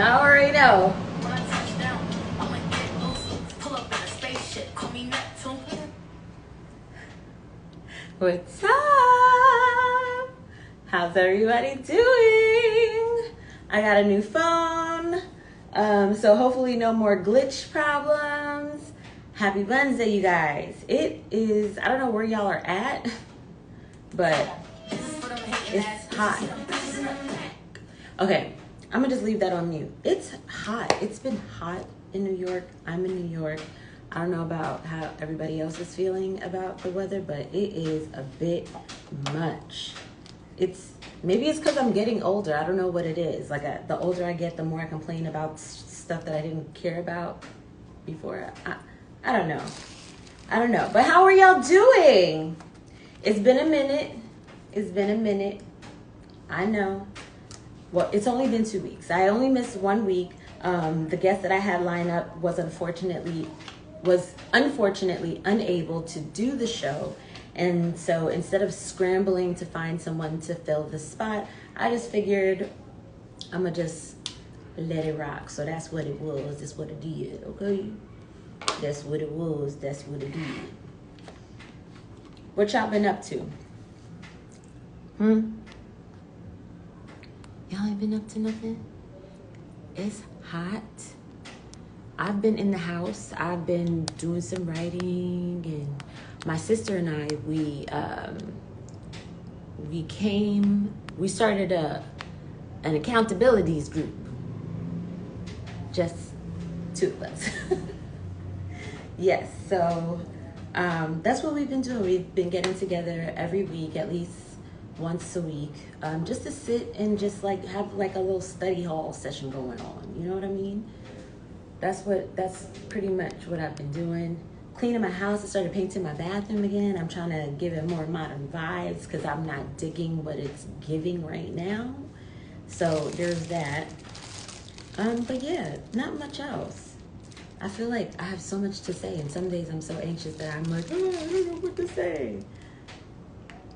I already know. When I touch down, I'ma get loose. Pull up in a spaceship, call me Neptune. What's up? How's everybody doing? I got a new phone, so hopefully no more glitch problems. Happy Wednesday, you guys. It is, I don't know where y'all are at, but it's hot. Okay, I'm gonna just leave that on mute. It's hot. It's been hot in New York. I'm in New York. I don't know about how everybody else is feeling about the weather, but it is a bit much. Maybe it's because I'm getting older. I don't know what it is. Like the older I get, the more I complain about stuff that I didn't care about before. I don't know. I don't know. But how are y'all doing? It's been a minute. It's been a minute. I know. Well, it's only been 2 weeks. I only missed 1 week. The guest that I had lined up was unfortunately unable to do the show. And so instead of scrambling to find someone to fill the spot, I just figured I'm going to just let it rock. So that's what it was. That's what it did, okay? That's what it was. That's what it did. What y'all been up to? Y'all ain't been up to nothing? It's hot. I've been in the house. I've been doing some writing, and my sister and I, we started an accountabilities group. Just 2 of us. Yes, so that's what we've been doing. We've been getting together every week, at least once a week, just to sit and just like have like a little study hall session going on. You know what I mean? That's pretty much what I've been doing. Cleaning my house. I started painting my bathroom again. I'm trying to give it more modern vibes because I'm not digging what it's giving right now. So there's that. But yeah, not much else. I feel like I have so much to say, and some days I'm so anxious that I'm like, oh, I don't know what to say.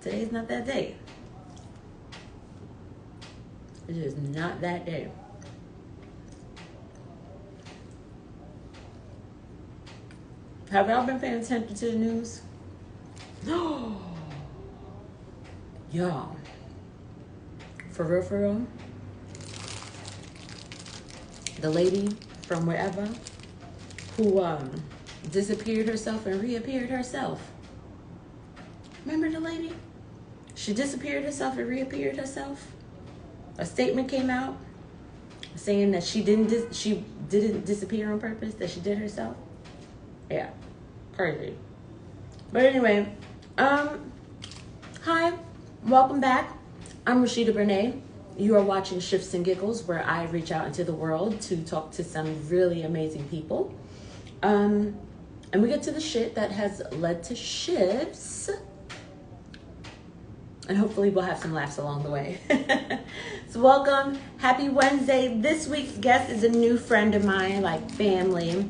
Today's not that day. It is not that day. Have y'all been paying attention to the news? Y'all. For real. The lady from wherever who disappeared herself and reappeared herself. Remember the lady? She disappeared herself and reappeared herself. A statement came out saying that she didn't disappear on purpose, that she did herself. Yeah, crazy. But anyway, hi, welcome back. I'm Rashida Brene. You are watching Shifts and Giggles, where I reach out into the world to talk to some really amazing people. And we get to the shit that has led to shifts. And hopefully we'll have some laughs along the way. So welcome, happy Wednesday. This week's guest is a new friend of mine, like family.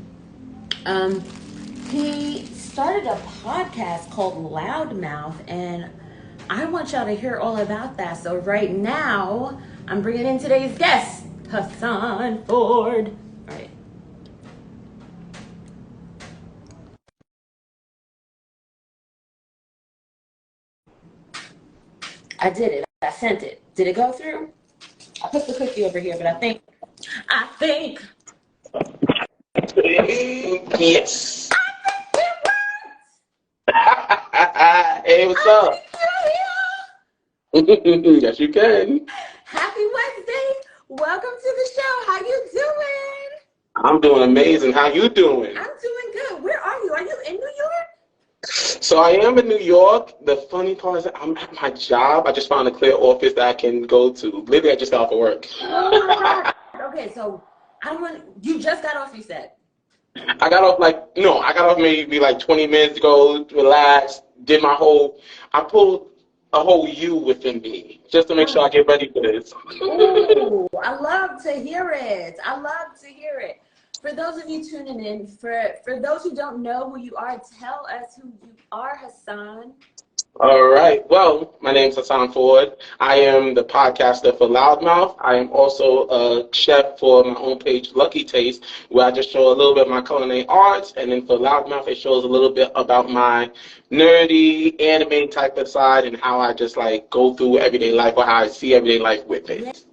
He started a podcast called Loudmouth, and I want y'all to hear all about that. So right now, I'm bringing in today's guest, Hassan Ford. All right. I did it. I sent it. Did it go through? I put the cookie over here, but I think. Yes. Hey, what's up? Yes, you can. Happy Wednesday. Welcome to the show. How you doing? I'm doing amazing. How you doing? I'm doing good. Where are you? Are you in New York? So I am in New York. The funny part is that I'm at my job. I just found a clear office that I can go to. Literally, I just got off of work. Oh my God. Okay, so you just got off, you said? I got off maybe like 20 minutes ago, relaxed, I pulled a whole you within me just to make sure I get ready for this. Ooh, I love to hear it. For those of you tuning in, for those who don't know who you are, tell us who you are, Hassan. All right. Well, my name's Hassan Ford. I am the podcaster for Loudmouth. I am also a chef for my own page, Lucky Taste, where I just show a little bit of my culinary arts. And then for Loudmouth, it shows a little bit about my nerdy anime type of side and how I just like go through everyday life or how I see everyday life with it.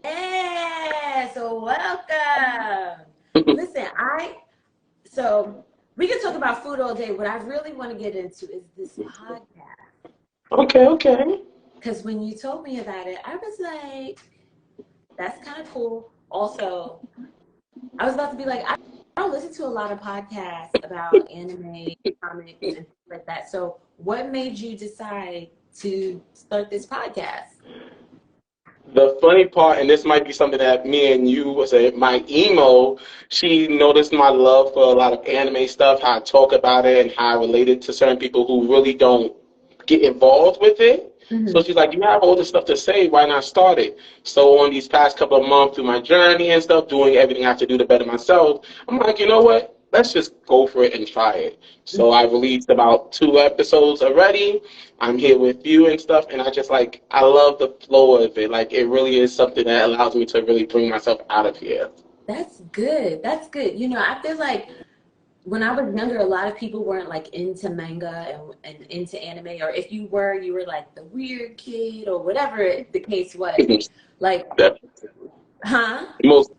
Yeah, so welcome. Listen, so we can talk about food all day. What I really want to get into is this podcast. Okay, okay. Because when you told me about it, I was like, that's kind of cool. Also, I was about to be like, I don't listen to a lot of podcasts about anime, comics, and things like that. So, what made you decide to start this podcast? The funny part, and this might be something that me and you was my emo, she noticed my love for a lot of anime stuff, how I talk about it and how I relate it to certain people who really don't get involved with it. So she's like, you have all this stuff to say, why not start it? So on these past couple of months through my journey and stuff, doing everything I have to do to better myself, I'm like, you know what? Let's just go for it and try it. So I released about 2 episodes already. I'm here with you and stuff, and I love the flow of it. Like, it really is something that allows me to really bring myself out of here. That's good. That's good. I feel like when I was younger, a lot of people weren't like into manga and into anime, or if you were like the weird kid or whatever the case was. Like, Definitely. huh? Most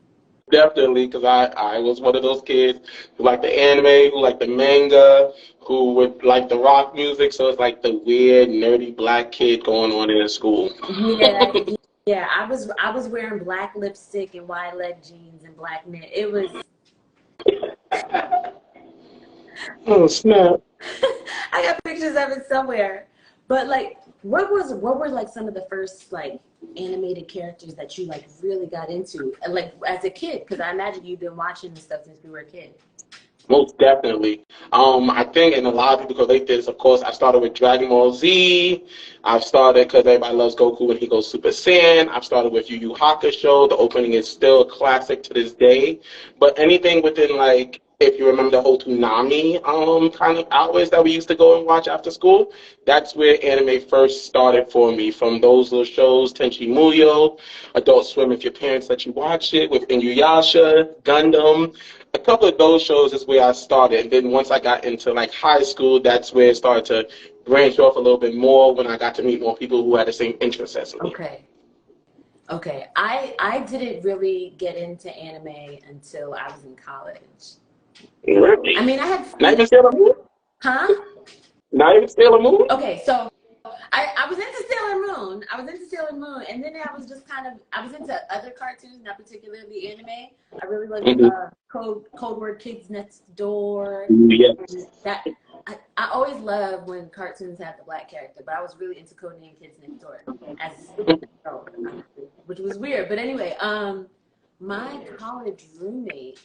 definitely, because I was one of those kids who liked the anime, who liked the manga, who would like the rock music. So it's like the weird, nerdy black kid going on in school. Yeah, yeah. I was wearing black lipstick and wide leg jeans and black knit. It was. Oh, snap. I got pictures of it somewhere. But like, what were like some of the first like animated characters that you like really got into, like as a kid? Because I imagine you've been watching this stuff since you were a kid. Most definitely. I think, and a lot of people relate this, of course, I started with Dragon Ball Z. I've started because everybody loves Goku when he goes Super Saiyan. I've started with Yu Yu Hakusho. The opening is still a classic to this day. But anything within, like, if you remember the whole Toonami kind of hours that we used to go and watch after school, that's where anime first started for me. From those little shows, Tenchi Muyo, Adult Swim, if your parents let you watch it, with Inuyasha, Gundam. A couple of those shows is where I started. And then once I got into like high school, that's where it started to branch off a little bit more when I got to meet more people who had the same interests as me. Okay. Okay. I didn't really get into anime until I was in college. Really? I mean, I had Not even Sailor Moon? huh? Not even Sailor Moon? Okay, so I was into Sailor Moon. I was into Sailor Moon, and then I was just I was into other cartoons, not particularly anime. I really liked Code Word Kids Next Door. Yes. And that I always love when cartoons have the black character, but I was really into Code Name Kids Next Door as which was weird. But anyway, my college roommate.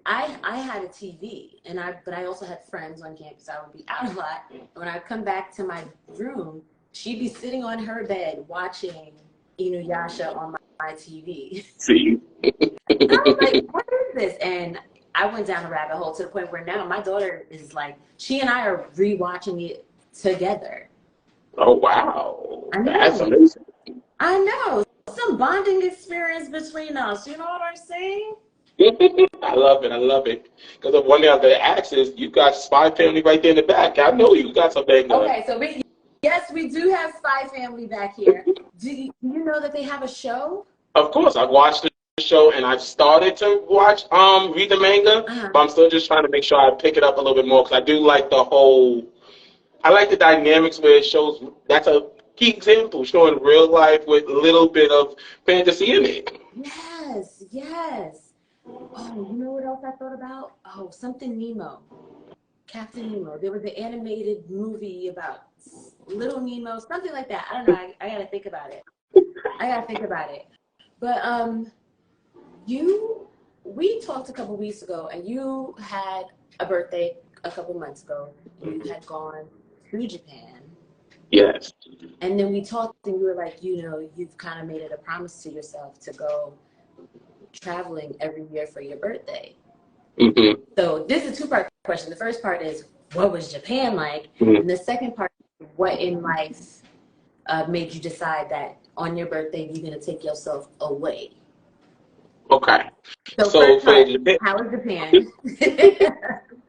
I had a TV, but I also had friends on campus. I would be out a lot. When I come back to my room, she'd be sitting on her bed watching Inuyasha on my TV. See? I was like, what is this? And I went down a rabbit hole to the point where now my daughter is like, she and I are rewatching it together. Oh, wow. I know. That's amazing. I know. Some bonding experience between us. You know what I'm saying? I love it. I love it. Because of one thing I was going to ask is, you got Spy Family right there in the back. I know you got something. Okay, so yes, we do have Spy Family back here. Do you know that they have a show? Of course, I've watched the show and I've started to read the manga, but I'm still just trying to make sure I pick it up a little bit more because I do like I like the dynamics where it shows, that's a key example, showing real life with a little bit of fantasy in it. Yes, yes. Oh, you know what else I thought about? Oh, something Nemo. Captain Nemo. There was an animated movie about Little Nemo, something like that. I don't know. I gotta think about it. But we talked a couple weeks ago, and you had a birthday a couple months ago. You had gone to Japan. Yes. And then we talked, and you were like, you've kind of made it a promise to yourself to go traveling every year for your birthday. So this is a two-part question. The first part is, what was Japan like? And the second part, what in life made you decide that on your birthday you're gonna take yourself away? Okay. So So first for part, Japan, how was Japan?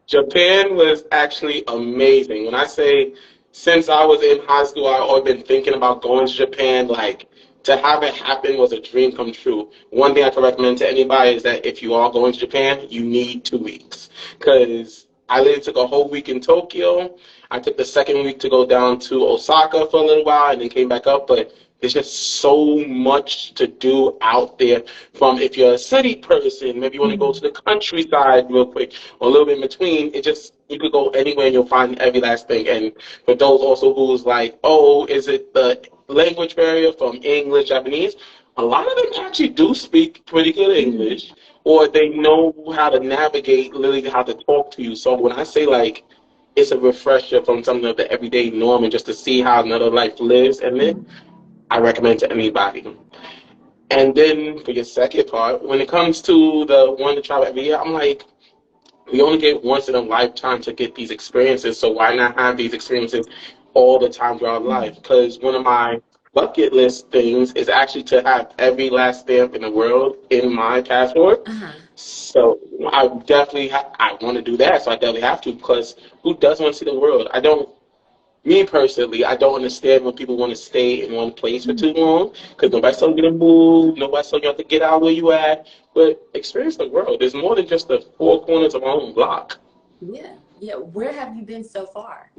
Japan was actually amazing. When I say since I was in high school, I've always been thinking about going to Japan. Like to have it happen was a dream come true. One thing I can recommend to anybody is that if you are going to Japan, you need 2 weeks. Because I literally took a whole week in Tokyo. I took the second week to go down to Osaka for a little while and then came back up. But there's just so much to do out there. From if you're a city person, maybe you want to go to the countryside real quick, or a little bit in between. It just you could go anywhere and you'll find every last thing. And for those also who's like, oh, is it the language barrier from English, Japanese? A lot of them actually do speak pretty good English, or they know how to navigate, literally how to talk to you. So when I say like it's a refresher from some of the everyday norm and just to see how another life lives and live, I recommend to anybody. And then for your second part, when it comes to the one to travel every year, I'm like, we only get once in a lifetime to get these experiences, so why not have these experiences all the time throughout life? Because one of my bucket list things is actually to have every last stamp in the world in my passport. Uh-huh. So I definitely I want to do that, so I definitely have to because who doesn't want to see the world? I don't me personally, I don't understand when people want to stay in one place for too long because nobody's telling you to move, nobody's telling you have to get out where you at. But experience the world. There's more than just the four corners of our own block. Yeah. Yeah. Where have you been so far?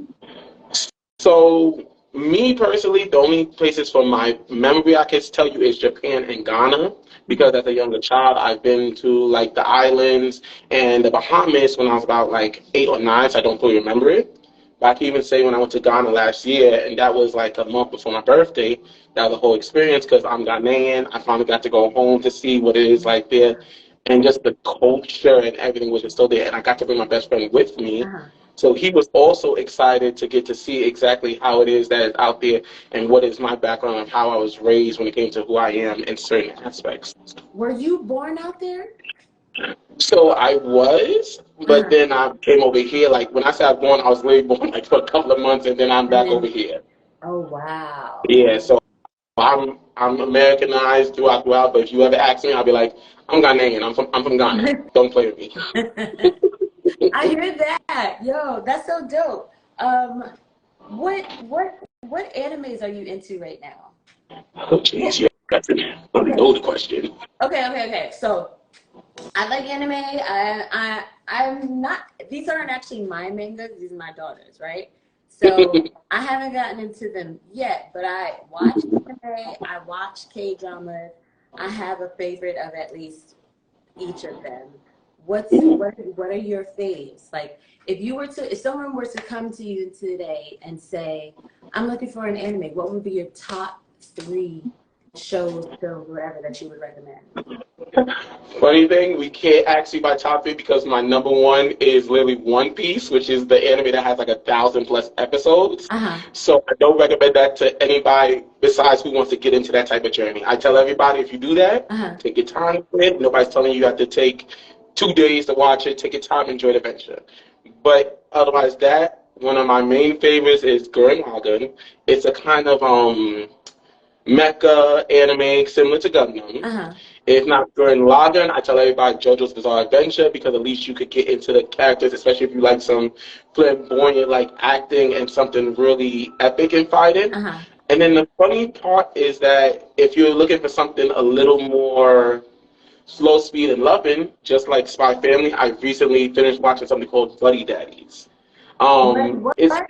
So me personally, the only places from my memory I can tell you is Japan and Ghana because as a younger child, I've been to like the islands and the Bahamas when I was about like 8 or 9, so I don't fully remember it. But I can even say when I went to Ghana last year, and that was like a month before my birthday, that was a whole experience because I'm Ghanaian. I finally got to go home to see what it is like there. And just the culture and everything was just still there. And I got to bring my best friend with me. Uh-huh. So he was also excited to get to see exactly how it is that is out there and what is my background and how I was raised when it came to who I am in certain aspects. Were you born out there? So I was, but Uh-huh. then I came over here. Like when I say I was born, I was really born like for a couple of months, and then I'm And back over then, here. oh wow. Yeah, so I'm Americanized throughout. But if you ever ask me, I'll be like, I'm Ghanaian. I'm from Ghana. Don't play with me. I hear that. Yo, that's so dope. What animes are you into right now? Oh, jeez, Well, yeah, that's an okay. old question. Okay. So I like anime. I'm not. These aren't actually my mangas. These are my daughters, right? So I haven't gotten into them yet. But I watch anime. I watch K dramas. I have a favorite of at least each of them. What are your faves? Like if someone were to come to you today and say, I'm looking for an anime, what would be your top three shows, films, whatever that you would recommend? Funny thing, we can't actually by top three because my number one is literally One Piece, which is the anime that has like 1,000+ episodes. Uh-huh. So I don't recommend that to anybody besides who wants to get into that type of journey. I tell everybody if you do that, Uh-huh. take your time with it. Nobody's telling you have to take 2 days to watch it. Take your time, enjoy the adventure. But otherwise, that one of my main favorites is Gurren Lagann. It's a kind of mecha anime similar to Gundam. Uh-huh. If not Gurren Lagann, I tell everybody JoJo's Bizarre Adventure because at least you could get into the characters, especially if you like some flamboyant like acting and something really epic in fighting. Uh-huh. And then the funny part is that if you're looking for something a little more slow speed and loving, just like Spy Family, I recently finished watching something called Buddy Daddies. It's What?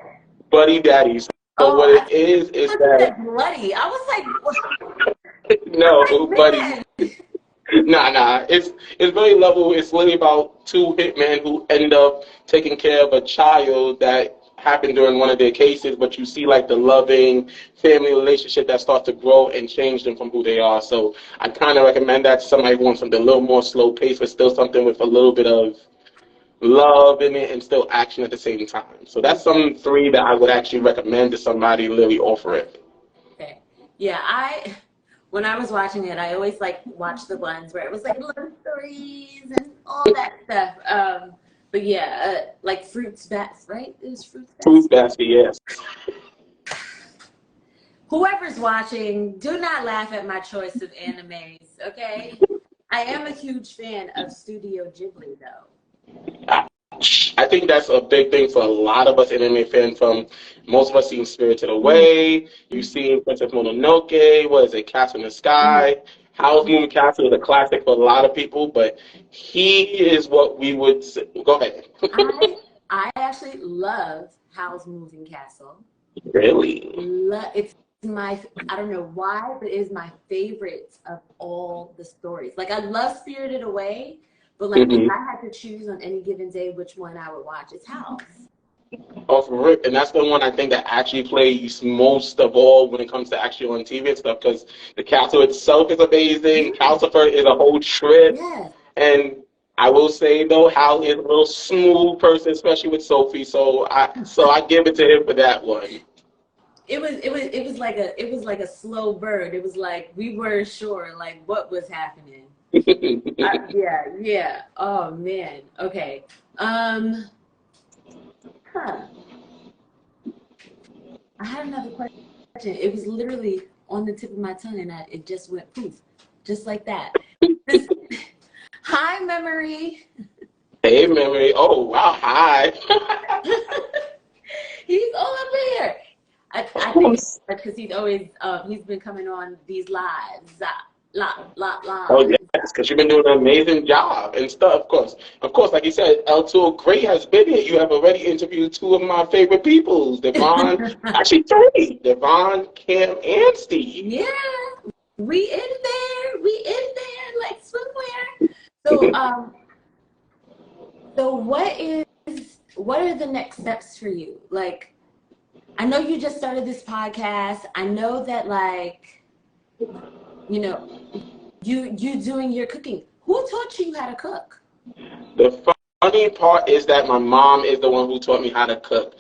Buddy Daddies. So Oh, what I it is thought you that said bloody. I was like, what? no, I'm like, buddies. man. Nah. It's very level. It's really about two hitmen who end up taking care of a child that happened during one of their cases, but you see like the loving family relationship that starts to grow and change them from who they are. So I kind of recommend that to somebody who wants something a little more slow paced, but still something with a little bit of love in it and still action at the same time. So that's some three that I would actually recommend to somebody literally offer it. Okay. Yeah, when I was watching it, I always like watched the ones where it was like love stories and all that stuff. But yeah, like Fruits Basket, right? It was Fruits Fruit Basket. basket, yes. whoever's watching, do not laugh at my choice of animes, okay? I am a huge fan of Studio Ghibli, though. I think that's a big thing for a lot of us anime fans. From most of us seen Spirited Away, you've seen Princess Mononoke, what is it, Castle in the Sky. Howl's Moving Castle is a classic for a lot of people, but he is what we would say. Go ahead. I actually love Howl's Moving Castle. Really? It's my, I don't know why, but it is my favorite of all the stories. Like, I love Spirited Away, but like if I had to choose on any given day which one I would watch, it's Howl's. Off rip, and that's the one I think that actually plays most of all when it comes to actually on TV and stuff, because the castle itself is amazing. Calcifer is a whole trip, and I will say though, Hal is a little smooth person, especially with Sophie. So I give it to him for that one. It was like a slow burn. It was like we weren't sure like what was happening. Yeah. Oh man. Okay. I had another question. It was literally on the tip of my tongue, and it just went poof, just like that. Hi, Memory. Hey, Memory. Oh wow, hi. He's all up here. I think it's because he's always he's been coming on these lives. Oh yes, because you've been doing an amazing job and stuff. Of course, like you said, L2 Great has been here. You have already interviewed two of my favorite peoples, Devon, actually three, Devon, Kim, and Steve. Yeah, we in there like swimwear. So what are the next steps for you? Like, I know you just started this podcast. I know that, like, you know, you doing your cooking. Who taught you how to cook? The funny part is that my mom is the one who taught me how to cook.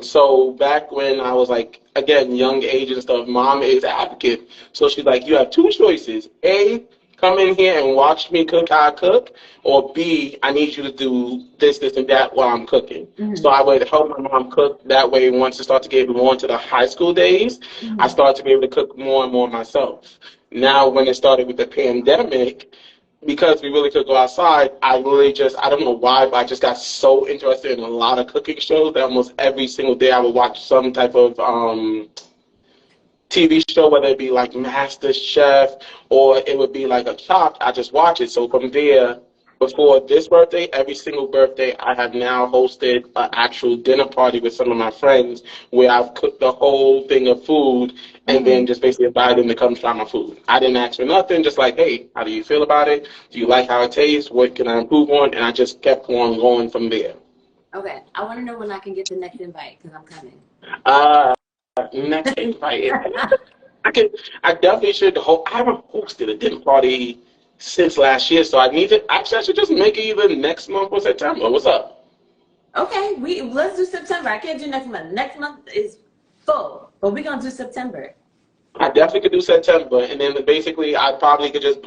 So back when I was like, again, young age and stuff, mom is an advocate. So she's like, you have two choices. A, come in here and watch me cook how I cook, or B, I need you to do this, and that while I'm cooking. So I would help my mom cook. That way, once it started to get more into the high school days, I started to be able to cook more and more myself. Now, when it started with the pandemic, because we really could go outside, I don't know why, but I just got so interested in a lot of cooking shows that almost every single day I would watch some type of TV show, whether it be like Master Chef or it would be like a Chopped. I just watch it. So from there, before this birthday, every single birthday, I have now hosted an actual dinner party with some of my friends where I've cooked the whole thing of food and then just basically invited them to come try my food. I didn't ask for nothing, just like, hey, how do you feel about it? Do you like how it tastes? What can I improve on? And I just kept on going from there. Okay, I want to know when I can get the next invite because I'm coming. Next invite. I definitely should I haven't hosted a dinner party since last year, so I should just make it either next month or September. What's up? Okay, let's do September. I can't do next month. Next month is full, but we're gonna do September. I definitely could do September, and then basically I probably could just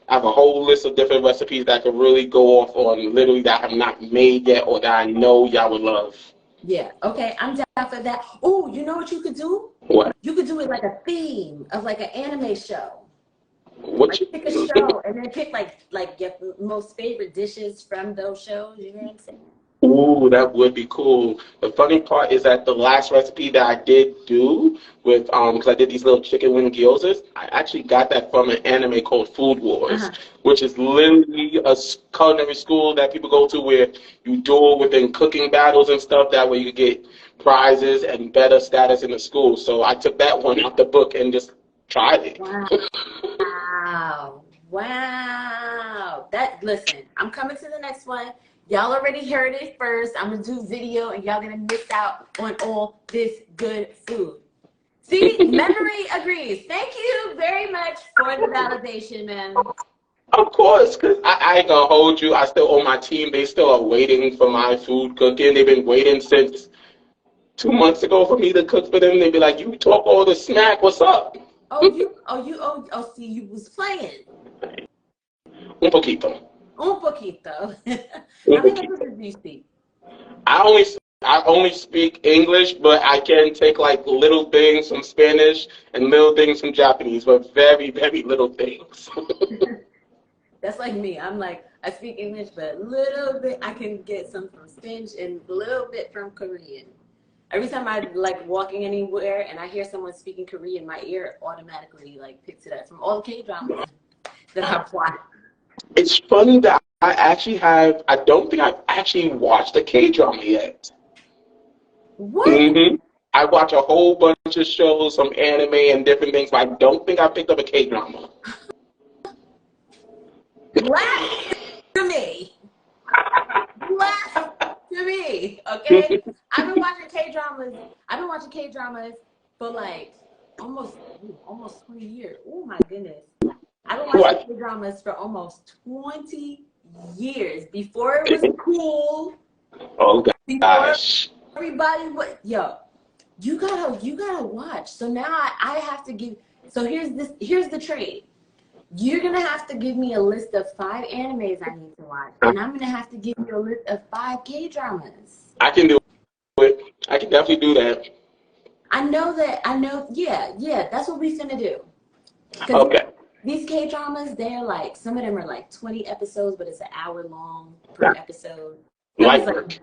have a whole list of different recipes that could really go off on, literally, that I have not made yet or that I know y'all would love. Yeah, okay, I'm down for that. Oh, you know what you could do? What? You could do it like a theme of like an anime show. Pick a show and then pick like your most favorite dishes from those shows. You know what I'm saying? Ooh, that would be cool. The funny part is that the last recipe that I did do with because I did these little chicken wing gyozas, I actually got that from an anime called Food Wars, which is literally a culinary school that people go to where you duel within cooking battles and stuff. That way you get prizes and better status in the school. So I took that one out the book and just tried it. Wow. Listen, I'm coming to the next one. Y'all already heard it first. I'm going to do video, and y'all going to miss out on all this good food. See, Memory agrees. Thank you very much for the validation, man. Of course, because I ain't going to hold you. I still owe my team. They still are waiting for my food cooking. They've been waiting since 2 months ago for me to cook for them. They'd be like, you talk all the smack. What's up? See, you was playing. Un poquito. Un poquito. How many languages do you speak? I I only speak English, but I can take like little things from Spanish and little things from Japanese, but very, very little things. That's like me. I'm like, I speak English, but a little bit, I can get some from Spanish and a little bit from Korean. Every time I like walking anywhere and I hear someone speaking Korean, my ear automatically like picks it up from all the K-dramas that I've watched. It's funny that I don't think I've actually watched a K-drama yet. What? I watch a whole bunch of shows, some anime and different things, but I don't think I picked up a K-drama. Laugh to me. Laugh to me. Okay? I've been watching K-dramas for like almost 20 years. Oh my goodness. I've been watching K-dramas for almost 20 years. Before it was cool. Oh Before gosh. everybody was, yo, you gotta watch. So now I have to give, so here's the trade. You're gonna have to give me a list of 5 animes I need to watch, and I'm gonna have to give you a list of 5 K-dramas. I can do it. I can definitely do that. I know, yeah, that's what we finna do. Okay. These K-dramas, they're like, some of them are like 20 episodes, but it's an hour long per episode. Like,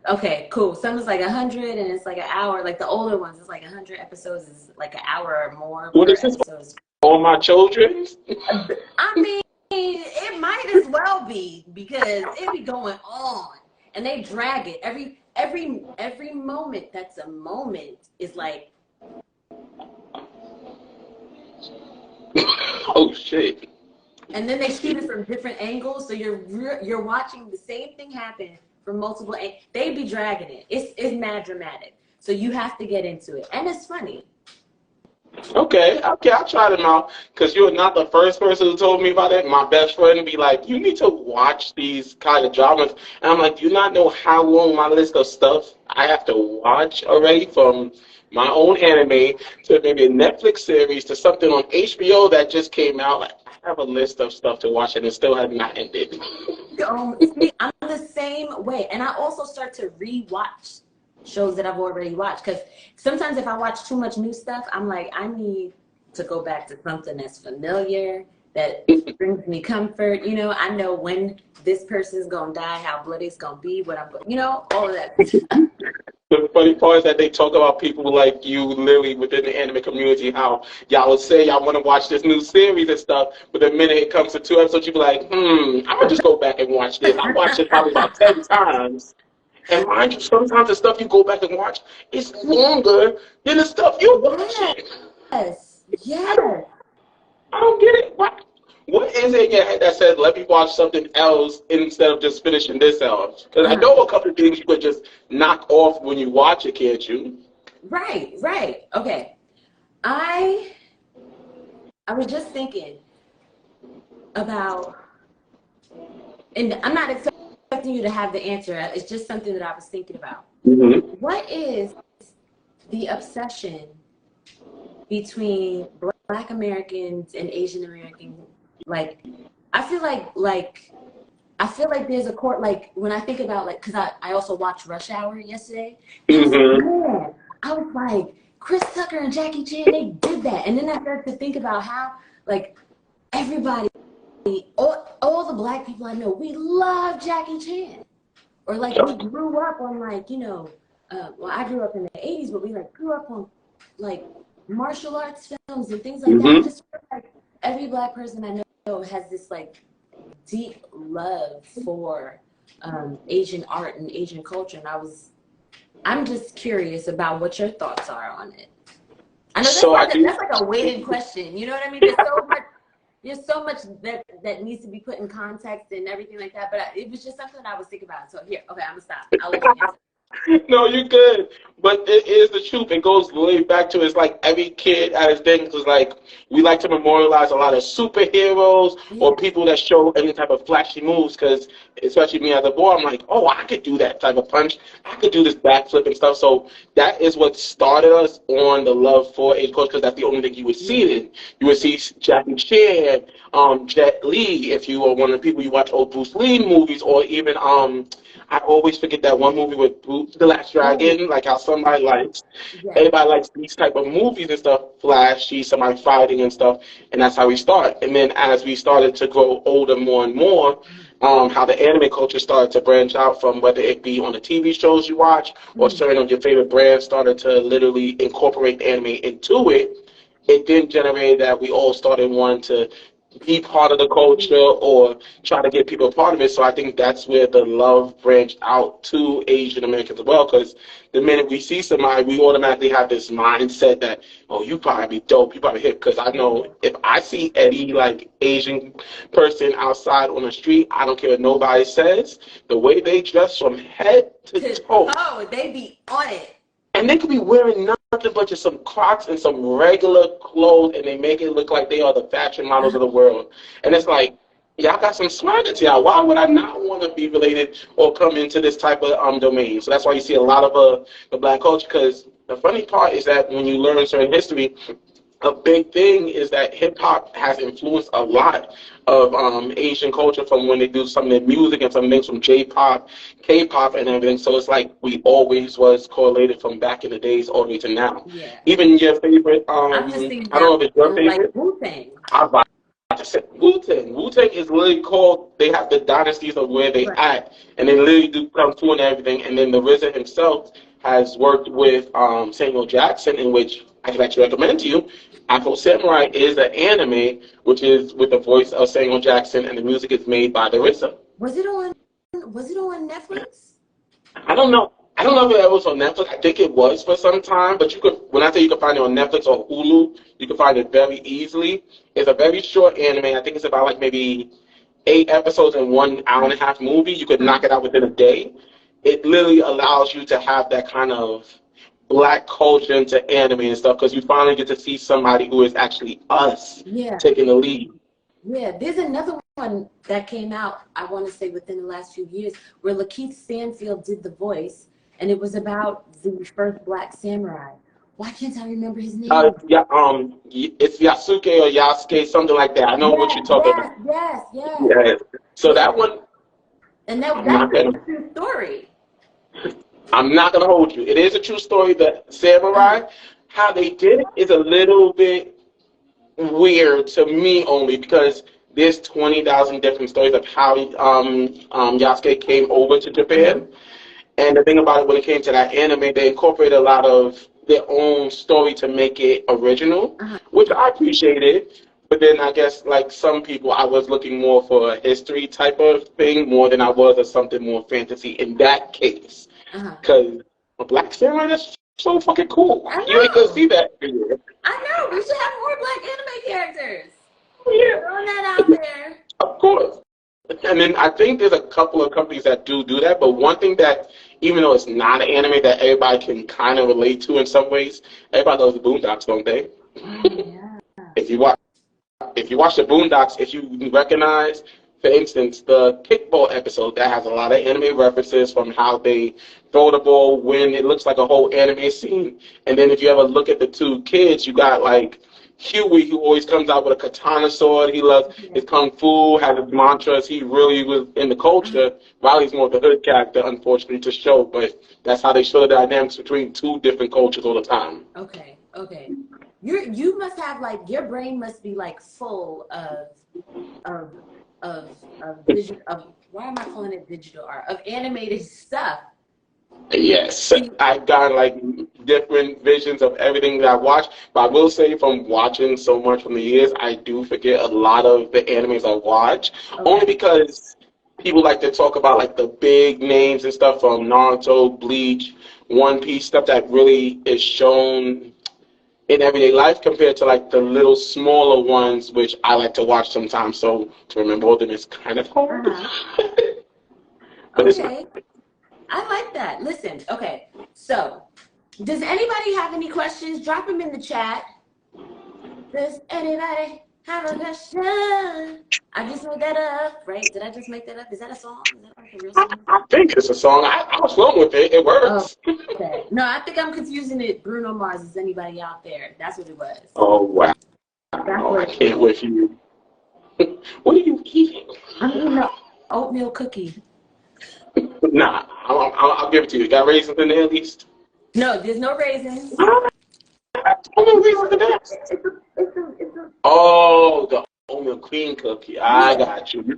okay, cool. Some is like 100 and it's like an hour. Like the older ones, it's like 100 episodes is like an hour or more what per is this? episode. All my children? I mean, it might as well be because it be going on and they drag it. Every moment that's a moment is like, oh shit. and then they shoot it from different angles, so you're watching the same thing happen from multiple angles. They be dragging it. It's mad dramatic. So you have to get into it, and it's funny. Okay, I'll try them out. Because you're not the first person who told me about it. My best friend be like, you need to watch these kind of dramas. And I'm like, do you not know how long my list of stuff I have to watch already, from my own anime to maybe a Netflix series to something on HBO that just came out. Like, I have a list of stuff to watch and it still has not ended. I'm the same way. And I also start to re-watch shows that I've already watched, because sometimes if I watch too much new stuff, I'm like, I need to go back to something that's familiar, that brings me comfort. You know, I know when this person's gonna die, how bloody it's gonna be, what I'm going, you know, all of that. The funny part is that they talk about people like you literally within the anime community, how y'all would say y'all want to watch this new series and stuff, but the minute it comes to 2 episodes, you be like, I'm gonna just go back and watch this. I watched it probably about 10 times. And mind you, sometimes the stuff you go back and watch is longer than the stuff you're watching. Yes. I don't get it. What is it in your head that says, let me watch something else instead of just finishing this else? Because I know a couple of things you could just knock off when you watch it, can't you? Right. Okay. I was just thinking about, and I'm not expecting you to have the answer. It's just something that I was thinking about. Mm-hmm. What is the obsession between Black Americans and Asian Americans? Like, I feel like there's a court, like when I think about, like, because I also watched Rush Hour yesterday. Mm-hmm. I was like, Chris Tucker and Jackie Chan, they did that. And then I started to think about how, like, everybody, all the Black people I know, we love Jackie Chan. Or like we grew up on, like, you know, well, I grew up in the 80s, but we like grew up on like martial arts films and things like that. I just feel like every Black person I know has this like deep love for Asian art and Asian culture. And I'm just curious about what your thoughts are on it. I know that's like a weighted question. You know what I mean? There's so much that needs to be put in context and everything like that. But it was just something I was thinking about. So here, okay, I'm gonna stop. I'll let you answer. No, you're good. But it is the truth. It goes way back to, it's like every kid at his thing was like, we like to memorialize a lot of superheroes or people that show any type of flashy moves, because especially me as a boy, I'm like, oh, I could do that type of punch. I could do this backflip and stuff. So that is what started us on the love for Asian culture, because that's the only thing you would see in. You would see Jackie Chan, Jet Li, if you were one of the people you watch old Bruce Lee movies, or even I always forget that one movie with The Last Oh, Dragon, like how somebody likes, yes. everybody likes these type of movies and stuff, flashy, somebody fighting and stuff, and that's how we start. And then as we started to grow older more and more, how the anime culture started to branch out from whether it be on the TV shows you watch or Mm. certain of your favorite brands started to literally incorporate anime into it. It then generated that we all started wanting to be part of the culture or try to get people a part of it. So I think that's where the love branched out to Asian Americans as well. Because the minute we see somebody, we automatically have this mindset that, oh, you probably be dope, you probably hip. Because I know if I see any like Asian person outside on the street, I don't care what nobody says, the way they dress from head to To toe. toe, they be on it. And they could be wearing nothing but just some Crocs and some regular clothes, and they make it look like they are the fashion models of the world. And it's like, y'all got some swagger to y'all. Why would I not want to be related or come into this type of domain? So that's why you see a lot of the black culture. Because the funny part is that when you learn certain history, a big thing is that hip hop has influenced a lot of Asian culture from when they do some of their music and some things from J-pop, K-pop, and everything. So it's like we always was correlated from back in the days all the way to now. Yeah. Even your favorite, I'm just thinking I don't know if it's your now, like favorite. Wu-Tang. I'm about to say Wu-Tang. Wu-Tang is literally called. They have the dynasties of where they Right. act, and they literally do kung fu and everything. And then the RZA himself has worked with Samuel Jackson, in which I can actually recommend to you. Afro Samurai is an anime, which is with the voice of Samuel Jackson, and the music is made by the RZA. Was it on? Was it on Netflix? I don't know. I don't know if it was on Netflix. I think it was for some time, but you could. When I say you can find it on Netflix or Hulu, you can find it very easily. It's a very short anime. I think it's about like maybe 8 episodes in 1 hour and a half movie. You could knock it out within a day. It literally allows you to have that kind of black culture into anime and stuff because you finally get to see somebody who is actually us Yeah. taking the lead. Yeah. There's another one that came out, I want to say within the last few years, where Lakeith Stanfield did the voice, and it was about the first black samurai. Why can't I remember his name? Yeah, it's Yasuke or Yasuke, something like that. I know what Yes, you're talking about. yes. Yeah. So Yeah. that one, And I'm that's not gonna, a true story. I'm not gonna hold you. It is a true story. The samurai, how they did it is a little bit weird to me only because there's 20,000 different stories of how Yasuke came over to Uh-huh. Japan. And the thing about it, when it came to that anime, they incorporated a lot of their own story to make it original, Uh-huh. which I appreciated. But then I guess, like some people, I was looking more for a history type of thing more than I was of something more fantasy in that case. Uh-huh. Because a black samurai, that's so fucking cool. I You ain't gonna know. see that everywhere. I know. We should have more black anime characters. Yeah, Throwing that out there. of course. And then I think there's a couple of companies that do that. But one thing that, even though it's not an anime that everybody can kind of relate to in some ways, everybody loves the Boondocks, don't they? Yeah. If you watch, if you watch the Boondocks, if you recognize, for instance, the kickball episode that has a lot of anime references from how they throw the ball when it looks like a whole anime scene. And then if you ever look at the two kids, you got like Huey, who always comes out with a katana sword. He loves Yeah. his kung fu, has his mantras. He really was in the culture. Riley's more of the hood character, unfortunately, to show. But that's how they show the dynamics between two different cultures all the time. Okay. You must have like your brain must be like full of of vision of why am I calling it digital art? Of animated stuff. Yes, I've got like different visions of everything that I watch, but I will say from watching so much from the years, I do forget a lot of the animes I watch, only because people like to talk about like the big names and stuff from Naruto, Bleach, One Piece, stuff that really is shown in everyday life compared to like the little smaller ones, which I like to watch sometimes. So to remember all of them is kind of hard, but it's not. Okay. I like that. Listen, okay. So, does anybody have any questions? Drop them in the chat. Does anybody have a question? I just made that up, right? Did I just make that up? Is that a song? Is that like a real song? I think it's a song. I was flowing with it. It Oh, works. okay. No, I think I'm confusing it. Bruno Mars. Is anybody out there? That's what it was. Oh wow! That's Oh, what I it can't was. wait for you. What are you eating? I'm eating an oatmeal cookie. Nah, I'll give it to you. Got raisins in there at least? No, there's no raisins. Only raisins in there. Oh, the oatmeal cream cookie. I Yeah. got you.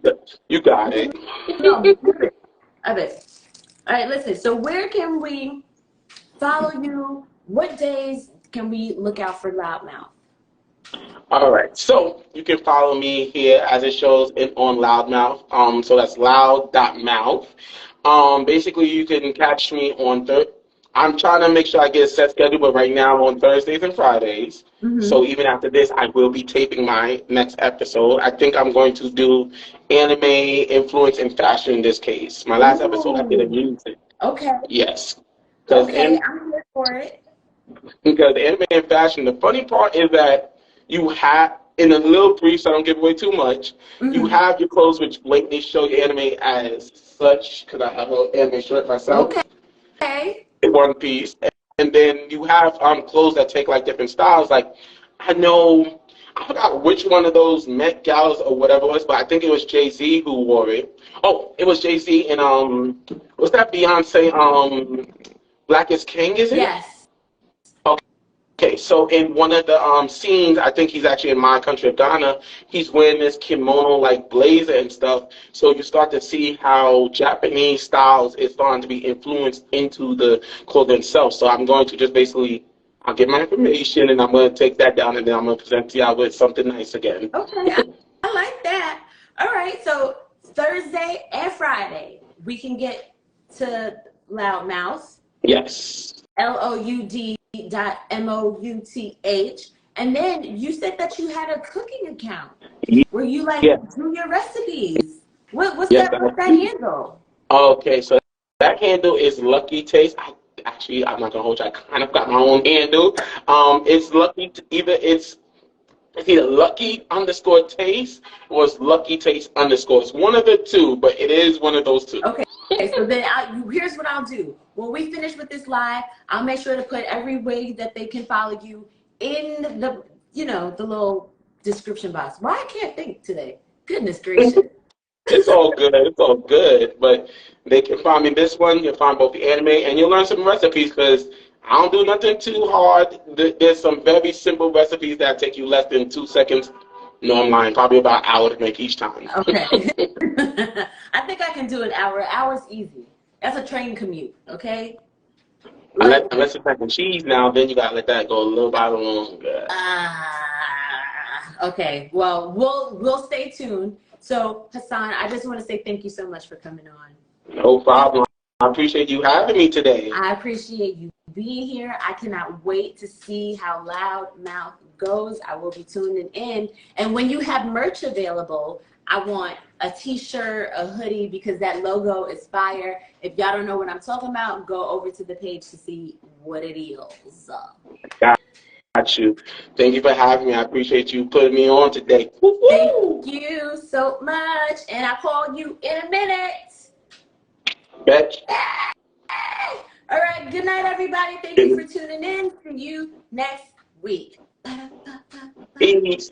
You got it. No, of it. All right, listen. So where can we follow you? What days can we look out for Loudmouth? All right. So you can follow me here as it shows in on Loudmouth. So that's loud.mouth. Basically you can catch me on I'm trying to make sure I get a set schedule, but right now I'm on Thursdays and Fridays. Mm-hmm. So even after this, I will be taping my next episode. I think I'm going to do anime influence and fashion in this case. My last episode I did a Ooh. music. Okay. Yes. Because Okay, I'm here for it. because the anime and fashion, the funny part is that you have, in a little brief, so I don't give away too much, you Mm-hmm. have your clothes which blatantly show your anime as such, because I have an anime shirt myself, Okay. in one piece. And then you have clothes that take like different styles. Like, I know, I forgot which one of those Met Galas or whatever it was, but I think it was Jay-Z who wore it. Oh, it was Jay-Z and, what's that Beyonce, Black is King, is it? Yes. Okay, so in one of the scenes, I think he's actually in my country of Ghana. He's wearing this kimono like blazer and stuff. So you start to see how Japanese styles is starting to be influenced into the clothing itself. So I'm going to just basically, I'll get my information and I'm going to take that down and then I'm going to present to y'all with something nice again. Okay. I like that. All right. So Thursday and Friday, we can get to Loudmouth. Yes. LOUD.MOUTH. And then you said that you had a cooking account where you like Yes. do your recipes. What's Yes. that? What's that handle? Okay, so that handle is Lucky Taste. Actually, I'm not gonna hold you. I kind of got my own handle. It's Lucky. It's either Lucky underscore Taste or it's Lucky Taste underscore. It's one of the two, but it is one of those two. Okay. So then here's what I'll do. When we finish with this live, I'll make sure to put every way that they can follow you in the little description box. Why I can't think today? Goodness gracious. It's all good. It's all good. But they can find me this one. You'll find both the anime and you'll learn some recipes because I don't do nothing too hard. There's some very simple recipes that take you less than 2 seconds. No, I'm lying. Probably about an hour to make each time. Okay. I think I can do an hour. An hour's easy. That's a train commute, okay? Unless it's mac and cheese now, then you gotta let that go a little bit longer. Okay. Well, we'll stay tuned. So, Hassan, I just want to say thank you so much for coming on. No problem. I appreciate you having me today. I appreciate you being here. I cannot wait to see how Loudmouth goes. I will be tuning in. And when you have merch available, I want a t-shirt, a hoodie, because that logo is fire. If y'all don't know what I'm talking about, go over to the page to see what it is. Got you. Thank you for having me. I appreciate you putting me on today. Thank you so much. And I'll call you in a minute. Bet. All right. Good night, everybody. Thank you for tuning in. See you next week. Peace.